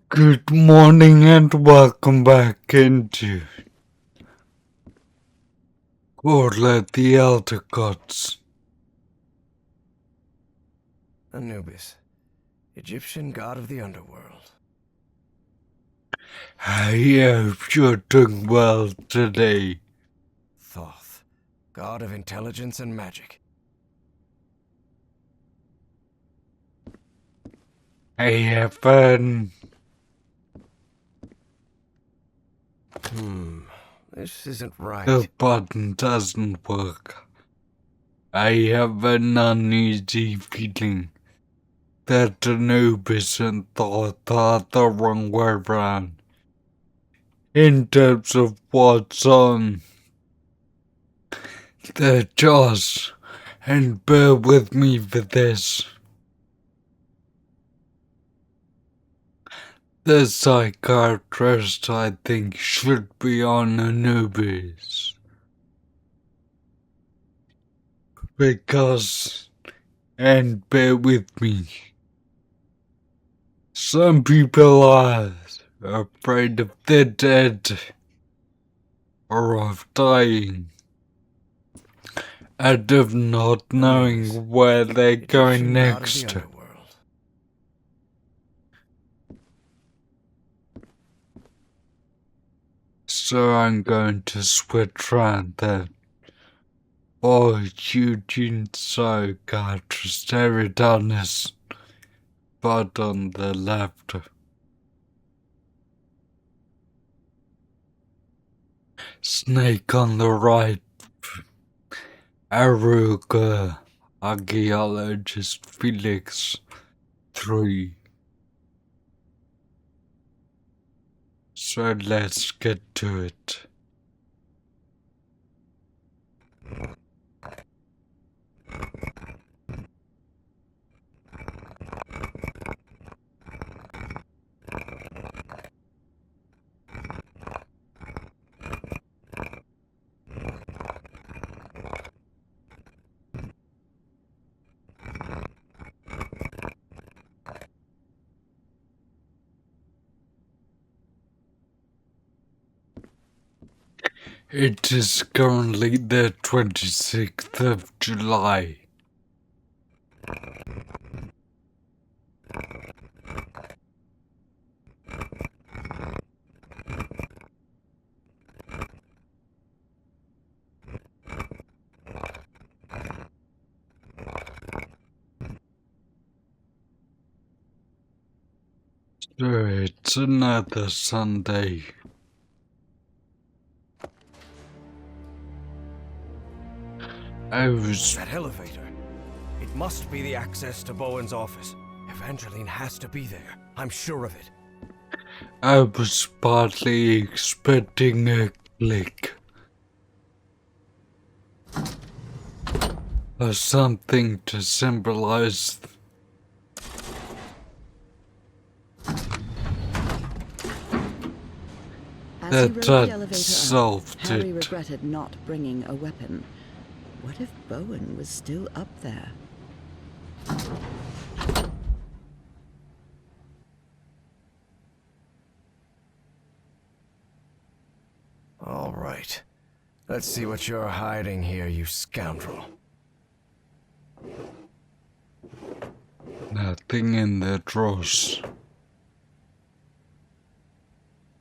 Good morning and welcome back into Orla the Elder Gods. Anubis, Egyptian god of the underworld. I hope you're doing well today. Thoth, god of intelligence and magic. I have This isn't right. the button doesn't work. I have an uneasy feeling that Anubis and Thoth are the wrong way around in terms of what's on the jaws, and bear with me for this. The psychiatrist, I think, should be on Anubis. Because, and bear with me, some people are afraid of the dead or of dying and of not knowing where they're going next. So I'm going to switch around then. Eugene psychiatrist Eridanus, but on the left. Snake on the right. Aruga, archaeologist Felix 3. So let's get to it. It is currently the 26th of July. So it's another Sunday. That elevator. It must be the access to Bowen's office. Evangeline has to be there. I'm sure of it. I was partly expecting a click. Or something to symbolize that I'd solved Harry it. regretted not bringing a weapon. What if Bowen was still up there? All right. Let's see what you're hiding here, you scoundrel. Nothing in the drawers.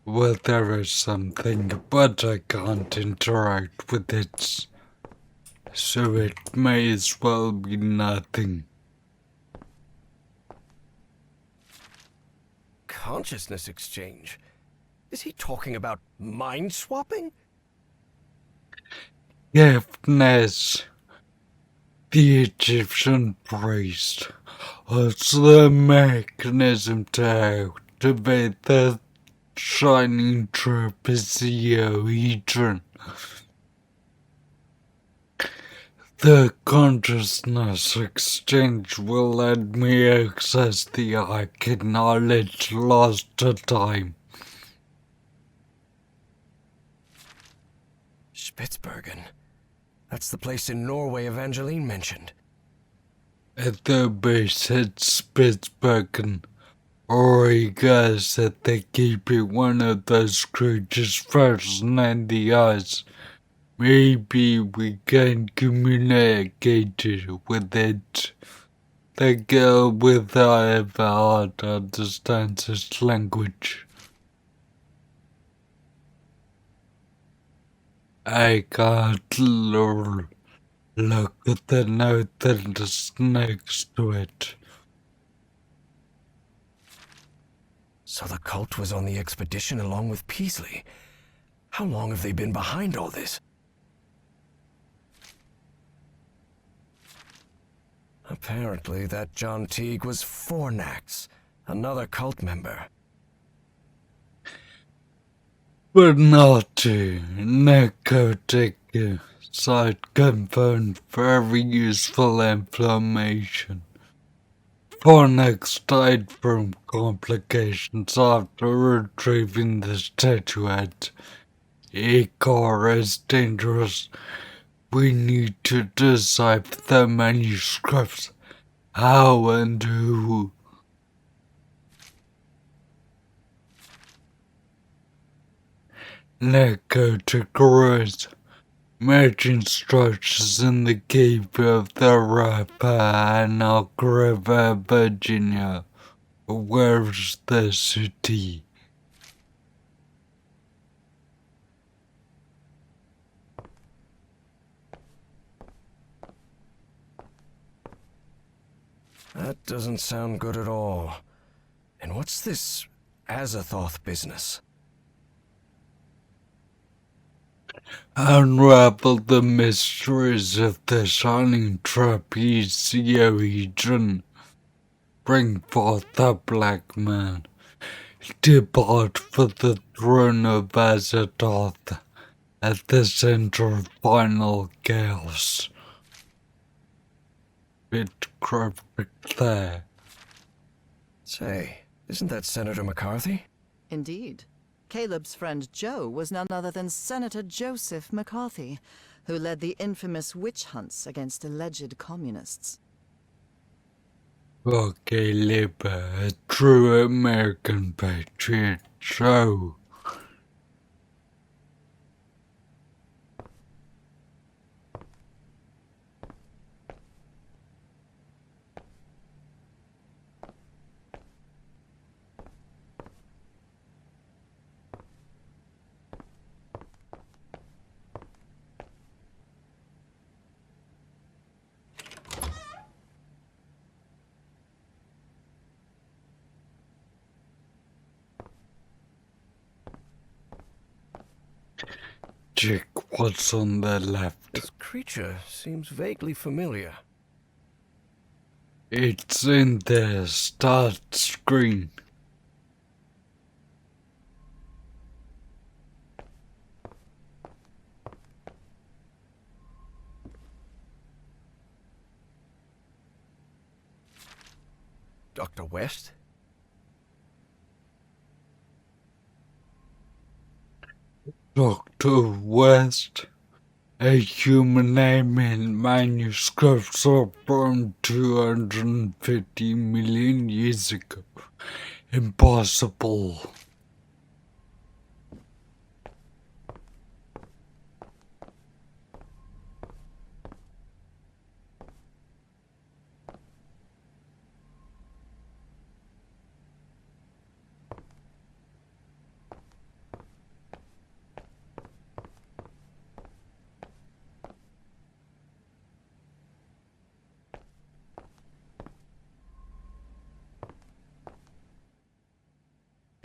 Well, there is something, but I can't interact with it. So it may as well be nothing. Consciousness exchange? Is he talking about mind swapping? Deafness. The Egyptian priest was the mechanism to activate the shining trapezohedron. The consciousness exchange will let me access the arcane knowledge lost to time. Spitsbergen. That's the place in Norway Evangeline mentioned. At the base at Spitsbergen, Or he guessed that they keeping one of those creatures frozen in the ice. Maybe we can communicate with it. The girl without a heart understands its language. I can't look at the note that's next to it. So the cult was on the expedition along with Peasley. How long have they been behind all this? Apparently, that John Teague was Fornax, another cult member. But not narcotic site confirmed very useful information. Fornax died from complications after retrieving the statuette. Icar is dangerous. We need to decipher the manuscripts. How and who? Narcotic ruins. Matching structures in the cave of the Rappahannock River, Virginia. Where's the city? That doesn't sound good at all. And what's this Azathoth business? Unravel the mysteries of the shining trapezohedron. Bring forth the black man. Depart for the throne of Azathoth at the center of final chaos. Bit cryptic there. Say, isn't that Senator McCarthy? Indeed. Caleb's friend Joe was none other than Senator Joseph McCarthy, who led the infamous witch hunts against alleged communists. Okay, Libba, a true American patriot show. Check what's on the left. This creature seems vaguely familiar. It's in the start screen. Dr. West? Dr. West, a human name in manuscripts are from 250 million years ago. Impossible.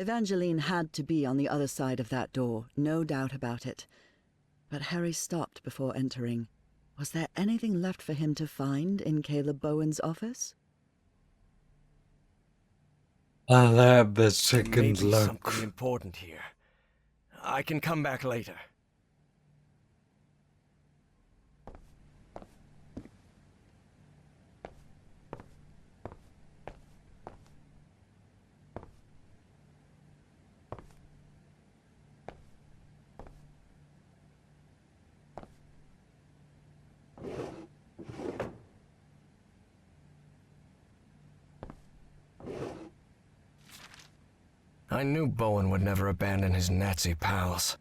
Evangeline had to be on the other side of that door, no doubt about it. But Harry stopped before entering. Was there anything left for him to find in Caleb Bowen's office? I'll have a There may second be look. something important here. I can come back later. I knew Bowen would never abandon his Nazi pals.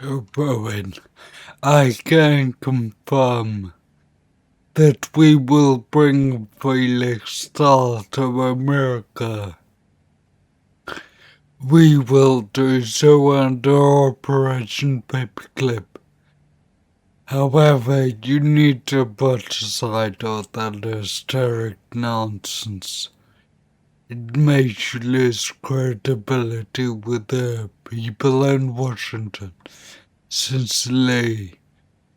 Oh, Bowen, I can confirm that we will bring Felix Star to America. We will do so under Operation Paperclip. However, you need to put aside all that hysteric nonsense. It makes you lose credibility with the people in Washington. Sincerely,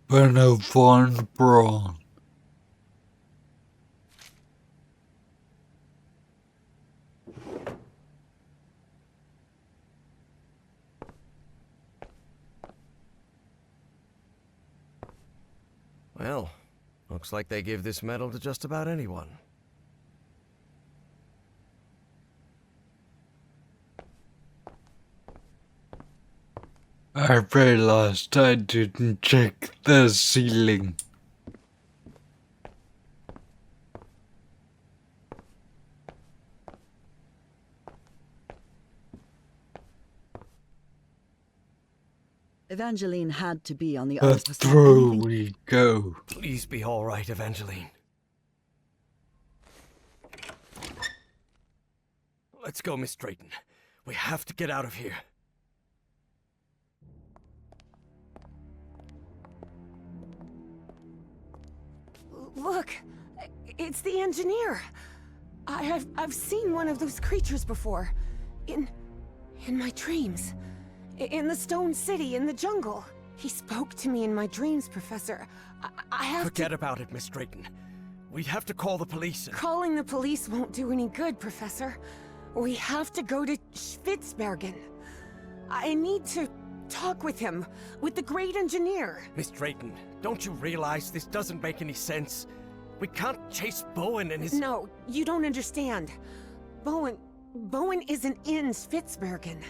Werner von Braun. Well, looks like they give this medal to just about anyone. I realized I didn't check the ceiling. Evangeline had to be on the other But side. through we go. Please be all right, Evangeline. Let's go, Miss Drayton. We have to get out of here. Look, it's the engineer. I've seen one of those creatures before. In my dreams. In the Stone City, in the jungle. He spoke to me in my dreams, Professor. I have Forget about it, Miss Drayton. We have to call the police. Calling the police won't do any good, Professor. We have to go to Spitzbergen. I need to talk with him, with the great engineer. Miss Drayton, don't you realize this doesn't make any sense? We can't chase Bowen and his... No, you don't understand. Bowen isn't in Spitzbergen.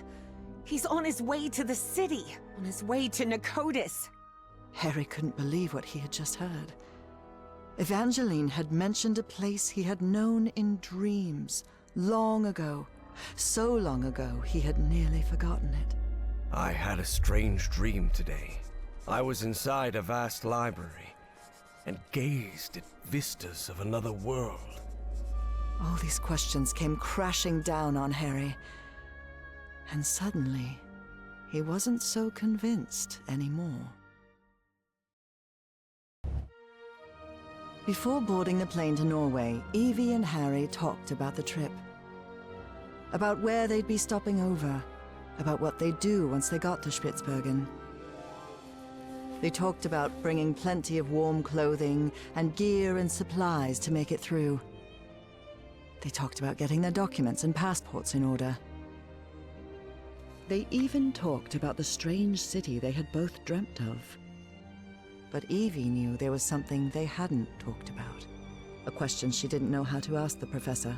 He's on his way to the city, on his way to Nakotis. Harry couldn't believe what he had just heard. Evangeline had mentioned a place he had known in dreams, long ago. So long ago, he had nearly forgotten it. I had a strange dream today. I was inside a vast library and gazed at vistas of another world. All these questions came crashing down on Harry. And suddenly, he wasn't so convinced anymore. Before boarding the plane to Norway, Evie and Harry talked about the trip. About where they'd be stopping over. About what they'd do once they got to Spitzbergen. They talked about bringing plenty of warm clothing and gear and supplies to make it through. They talked about getting their documents and passports in order. They even talked about the strange city they had both dreamt of. But Evie knew there was something they hadn't talked about. A question she didn't know how to ask the professor,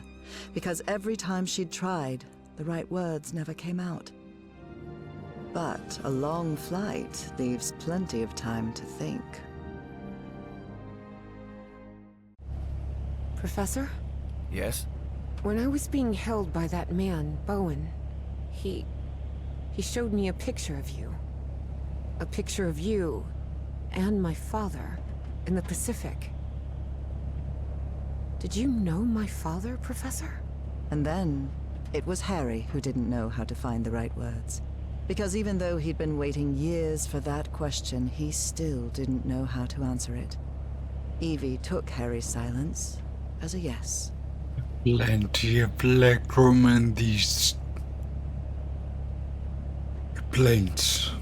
because every time she'd tried, the right words never came out. But a long flight leaves plenty of time to think. Professor? Yes? When I was being held by that man, Bowen, he showed me a picture of you. A picture of you and my father in the Pacific. Did you know my father, Professor? And then, it was Harry who didn't know how to find the right words. Because even though he'd been waiting years for that question, he still didn't know how to answer it. Evie took Harry's silence as a yes. Plenty of legroom in these planes.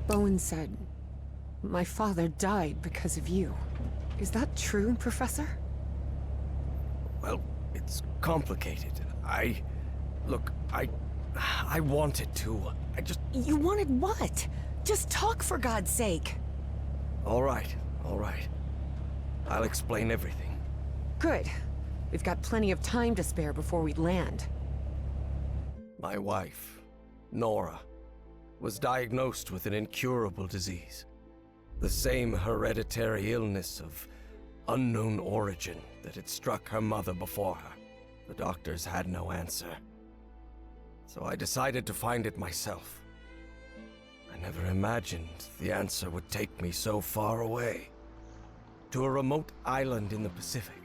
Bowen said, my father died because of you. Is that true, Professor? Well, it's complicated. Look, I wanted to. You wanted what? Just talk, for God's sake. All right. I'll explain everything. Good. We've got plenty of time to spare before we land. My wife, Nora, was diagnosed with an incurable disease. The same hereditary illness of unknown origin that had struck her mother before her. The doctors had no answer. So I decided to find it myself. I never imagined the answer would take me so far away. To a remote island in the Pacific.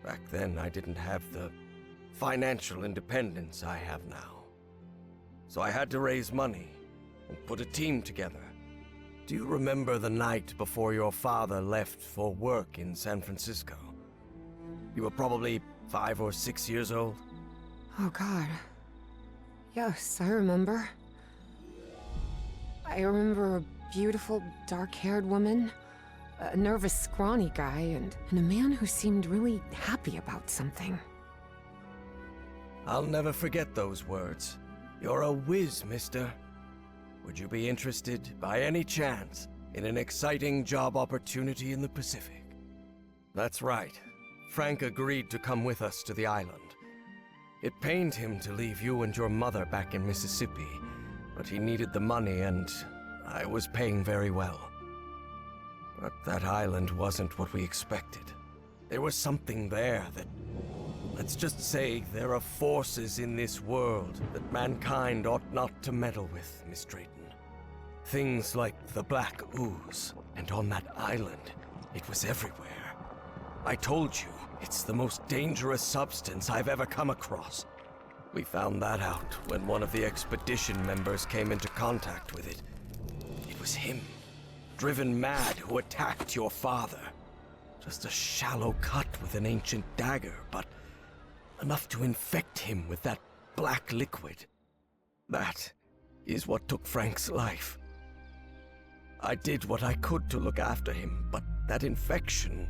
Back then, I didn't have the financial independence I have now. So I had to raise money and put a team together. Do you remember the night before your father left for work in San Francisco? You were probably 5 or 6 years old. Oh God. Yes, I remember. I remember a beautiful, dark-haired woman, a nervous, scrawny guy, and a man who seemed really happy about something. I'll never forget those words. You're a whiz, mister. Would you be interested, by any chance, in an exciting job opportunity in the Pacific? That's right. Frank agreed to come with us to the island. It pained him to leave you and your mother back in Mississippi, but he needed the money and I was paying very well. But that island wasn't what we expected. There was something there that... Let's just say there are forces in this world that mankind ought not to meddle with, Miss Drayton. Things like the Black Ooze, and on that island, it was everywhere. I told you, it's the most dangerous substance I've ever come across. We found that out when one of the expedition members came into contact with it. It was him, driven mad, who attacked your father. Just a shallow cut with an ancient dagger, but enough to infect him with that black liquid. That is what took Frank's life. I did what I could to look after him, but that infection,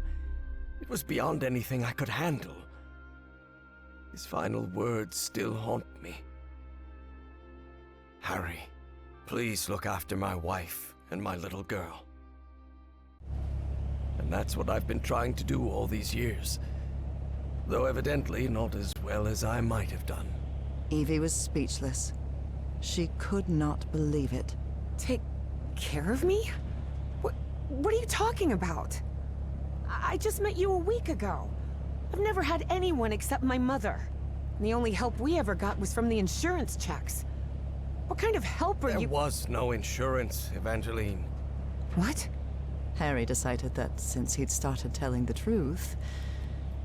it was beyond anything I could handle. His final words still haunt me. Harry, please look after my wife and my little girl. And that's what I've been trying to do all these years. Though evidently not as well as I might have done. Evie was speechless. She could not believe it. Take care of me? What are you talking about? I just met you a week ago. I've never had anyone except my mother. And the only help we ever got was from the insurance checks. What kind of help are you— There was no insurance, Evangeline. What? Harry decided that since he'd started telling the truth,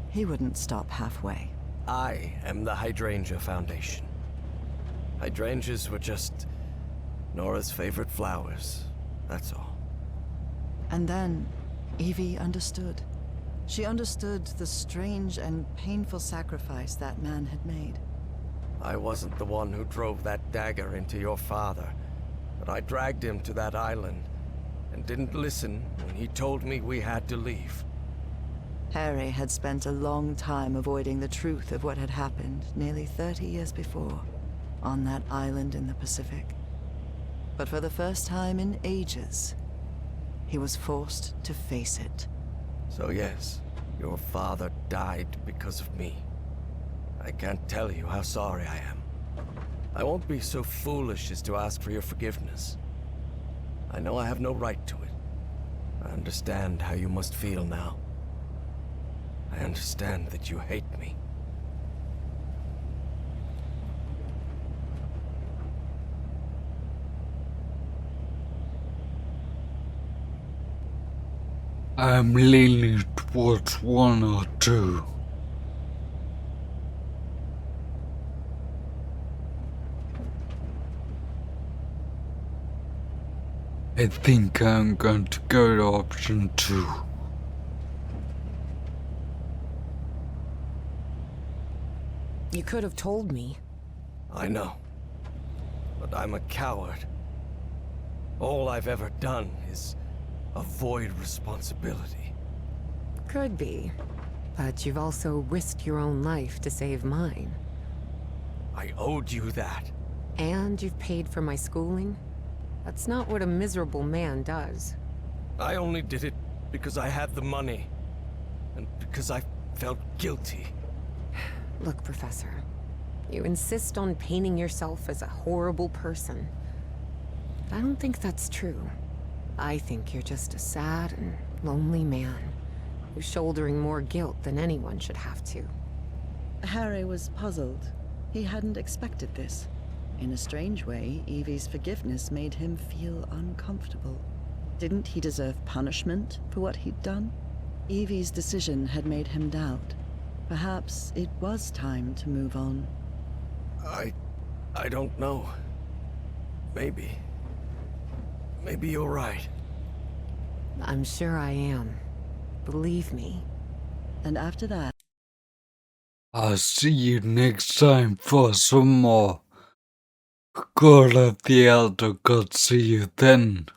he wouldn't stop halfway. I am the Hydrangea Foundation. Hydrangeas were just Nora's favorite flowers, that's all. And then, Evie understood. She understood the strange and painful sacrifice that man had made. I wasn't the one who drove that dagger into your father, but I dragged him to that island and didn't listen when he told me we had to leave. Harry had spent a long time avoiding the truth of what had happened nearly 30 years before, on that island in the Pacific. But for the first time in ages, he was forced to face it. So yes, your father died because of me. I can't tell you how sorry I am. I won't be so foolish as to ask for your forgiveness. I know I have no right to it. I understand how you must feel now. I understand that you hate me. I'm leaning towards one or two. I think I'm going to go to option 2. You could have told me. I know. But I'm a coward. All I've ever done is avoid responsibility. Could be. But you've also risked your own life to save mine. I owed you that. And you've paid for my schooling? That's not what a miserable man does. I only did it because I had the money. And because I felt guilty. Look, Professor. You insist on painting yourself as a horrible person. But I don't think that's true. I think you're just a sad and lonely man. shouldering more guilt than anyone should have to. Harry was puzzled. He hadn't expected this. In a strange way, Evie's forgiveness made him feel uncomfortable. Didn't he deserve punishment for what he'd done? Evie's decision had made him doubt. Perhaps it was time to move on. I don't know. Maybe. Maybe you're right. I'm sure I am. Believe me. And after that, I'll see you next time for some more. God of the Elder God, see you then.